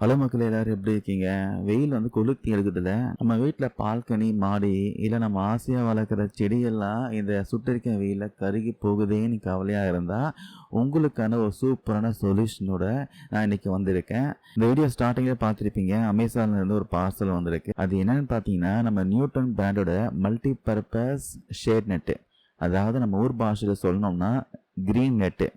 Hello மக்கள் எல்லாரும் எப்படி இருக்கீங்க? வெயில் வந்து கொளுத்தி எடுக்குதுல. நம்ம வீட்டில் பால்கனி மாடி இல்லை நம்ம ஆசையாக வளர்க்குற செடியெல்லாம் இந்த சுட்டரிக்க வெயிலில் கருகி போகுதேன்னு கவலையாக இருந்தால் உங்களுக்கான ஒரு சூப்பரான சொல்யூஷனோட நான் இன்னைக்கு வந்திருக்கேன். இந்த வீடியோ ஸ்டார்டிங்கில் பார்த்துருப்பீங்க, அமேசான்லேருந்து ஒரு பார்சல் வந்திருக்கு. அது என்னன்னு பார்த்தீங்கன்னா நம்ம நியூட்டன் பிராண்டோட மல்டி பர்பஸ் ஷேட் நெட்டு, அதாவது நம்ம ஊர் பாஷையில் சொல்லணும்னா கிரீன் நெட்டு.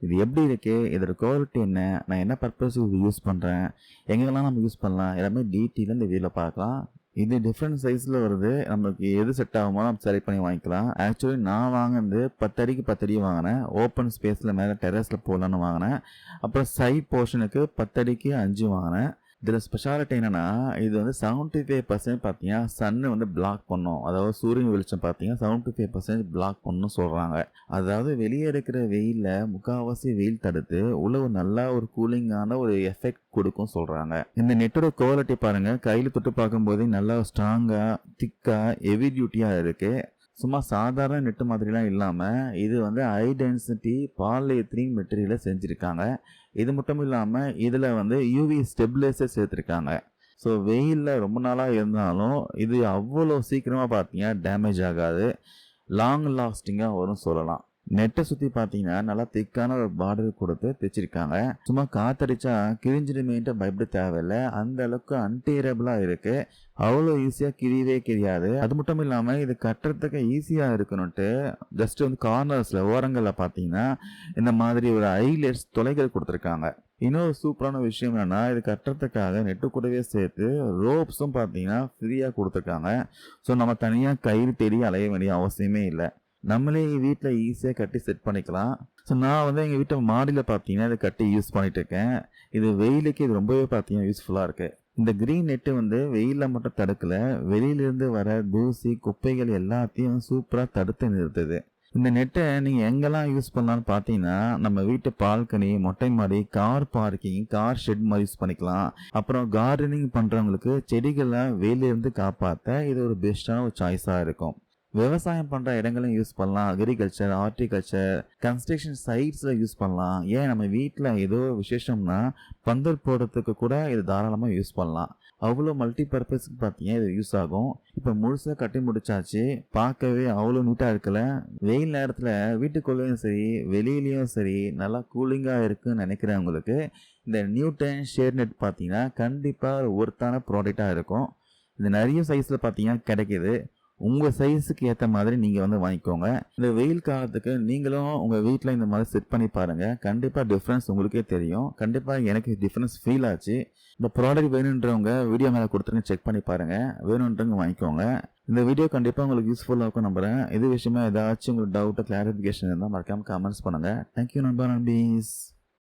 இது எப்படி இருக்கு, இதோட குவாலிட்டி என்ன, நான் என்ன பர்பஸுக்கு இது யூஸ் பண்ணுறேன், எங்கெல்லாம் நம்ம யூஸ் பண்ணலாம், எல்லாமே டீட்டெயிலாக இந்த வீடியோவில் பார்க்கலாம். இது டிஃப்ரெண்ட் சைஸில் வருது, நமக்கு எது செட் ஆகுமோ நம்ம செலக்ட் பண்ணி வாங்கிக்கலாம். ஆக்சுவலி நான் வாங்கினது 10 அடிக்கு 10 அடி வாங்கினேன். ஓப்பன் ஸ்பேஸில் மேலே டெரஸில் போடலான்னு வாங்கினேன். அப்புறம் சைட் போர்ஷனுக்கு 10 அடிக்கு 5 வாங்கினேன். இதில் ஸ்பெஷாலிட்டி என்னென்னா இது வந்து 75% பார்த்தீங்கன்னா சன்னு வந்து பிளாக் பண்ணும். அதாவது சூரியன் வெளிச்சம் பார்த்தீங்கன்னா 75% பிளாக் பண்ணணும் சொல்கிறாங்க. அதாவது வெளியே இருக்கிற வெயிலில் முக்கால்வாசி வெயில் தடுத்து உள்ள நல்லா ஒரு கூலிங்கான ஒரு எஃபெக்ட் கொடுக்கும் சொல்கிறாங்க. இந்த நெட்டோட குவாலிட்டி பாருங்கள், கையில் தொட்டு பார்க்கும்போதே நல்லா ஸ்ட்ராங்காக திக்காக ஹெவி டியூட்டியாக இருக்குது. சும்மா சாதாரண நெட்டு மாதிரிலாம் இல்லாமல் இது வந்து ஹை டென்சிட்டி பாலிஎத்திலீன் மெட்டீரியலை செஞ்சுருக்காங்க. இது மட்டும் இல்லாமல் இதில் வந்து யூவி ஸ்டெபிலைசர் சேர்த்துருக்காங்க. ஸோ வெயிலில் ரொம்ப நாளாக இருந்தாலும் இது அவ்வளோ சீக்கிரமாக பார்த்தீங்கன்னா டேமேஜ் ஆகாது, லாங் லாஸ்டிங்காக வரும் சொல்லலாம். நெட்டை சுற்றி பார்த்தீங்கன்னா நல்லா திக்கான ஒரு பார்டர் கொடுத்து தைச்சிருக்காங்க. சும்மா காத்தடிச்சா கிழிஞ்சிடுமேன்ட்டு பயப்பட தேவையில்லை, அந்த அளவுக்கு அன்டீரபிளாக இருக்கு. அவ்வளோ ஈஸியாக கிழியவே கிழியாது. அது மட்டும் இல்லாமல் இது கட்டுறதுக்கு ஈஸியாக இருக்கணும்ட்டு ஜஸ்ட் வந்து கார்னர்ஸில் ஓரங்களில் பார்த்தீங்கன்னா இந்த மாதிரி ஒரு ஹைலைட்ஸ் தொலைகள் கொடுத்துருக்காங்க. இன்னொரு சூப்பரான விஷயம் என்னன்னா இது கட்டுறதுக்காக நெட்டு கூடவே சேர்த்து ரோப்ஸும் பார்த்தீங்கன்னா ஃப்ரீயாக கொடுத்துருக்காங்க. ஸோ நம்ம தனியாக கயிறு தேடி அலைய வேண்டிய அவசியமே இல்லை, நம்மளே வீட்டில் ஈஸியாக கட்டி செட் பண்ணிக்கலாம். ஸோ நான் வந்து எங்கள் வீட்டை மாடியில் பார்த்தீங்கன்னா இதை கட்டி யூஸ் பண்ணிட்டு இருக்கேன். இது வெயிலுக்கு இது ரொம்பவே பார்த்தீங்கன்னா யூஸ்ஃபுல்லாக இருக்குது. இந்த கிரீன் நெட்டு வந்து வெயிலில் மட்டும் தடுக்கல, வெளியிலேருந்து வர தூசி குப்பைகள் எல்லாத்தையும் சூப்பராக தடுத்து நிறுத்துது. இந்த நெட்டை நீங்கள் எங்கெல்லாம் யூஸ் பண்ணலான்னு பார்த்தீங்கன்னா நம்ம வீட்டு பால்கனி, மொட்டை மாடி, கார் பார்க்கிங், கார் ஷெட் மாதிரி யூஸ் பண்ணிக்கலாம். அப்புறம் கார்டனிங் பண்ணுறவங்களுக்கு செடிகளை வெயிலிருந்து காப்பாற்ற இது ஒரு பெஸ்ட்டான ஒரு சாய்ஸாக இருக்கும். விவசாயம் பண்ணுற இடங்களையும் யூஸ் பண்ணலாம், அக்ரிகல்ச்சர், ஹார்டிகல்ச்சர், கன்ஸ்ட்ரக்ஷன் சைட்ஸில் யூஸ் பண்ணலாம். ஏன் நம்ம வீட்டில் ஏதோ விசேஷம்னா பந்தல் போடுறதுக்கு கூட இது தாராளமாக யூஸ் பண்ணலாம். அவ்வளோ மல்டி பர்பஸ்க்கு பார்த்தீங்கன்னா இது யூஸ் ஆகும். இப்போ முழுசாக கட்டி முடிச்சாச்சு, பார்க்கவே அவ்வளோ நீட்டாக இருக்கல. வெயில் நேரத்தில் வீட்டுக்குள்ளேயும் சரி வெளியிலையும் சரி நல்லா கூலிங்காக இருக்குன்னு நினைக்கிறவங்களுக்கு இந்த நியூட்டன் ஷேட் நெட் பார்த்தீங்கன்னா கண்டிப்பாக ஒர்த்தான ப்ராடக்டாக இருக்கும். இது நிறைய சைஸில் பார்த்தீங்கன்னா கிடைக்கிது. உங்கள் சைஸுக்கு ஏற்ற மாதிரி நீங்கள் வந்து வாங்கிக்கோங்க. இந்த வெயில் காலத்துக்கு நீங்களும் உங்கள் வீட்டில் இந்த மாதிரி செட் பண்ணி பாருங்கள், கண்டிப்பாக டிஃப்ரென்ஸ் உங்களுக்கே தெரியும். கண்டிப்பாக எனக்கு டிஃப்ரென்ஸ் ஃபீல் ஆச்சு. இந்த ப்ராடக்ட் வேணுன்றவங்க வீடியோ மேலே கொடுத்துருங்க, செக் பண்ணி பாருங்கள், வேணுன்றவங்க வாங்கிக்கோங்க. இந்த வீடியோ கண்டிப்பாக உங்களுக்கு யூஸ்ஃபுல்லாக இருக்கும் நம்புகிறேன். இது விஷயமா ஏதாச்சும் உங்களுக்கு டவுட்டு கிளாரிஃபிகேஷன் இருந்தால் மறக்காமல் கமெண்ட்ஸ் பண்ணுங்கள். தேங்க்யூ நண்பா நண்பீஸ்.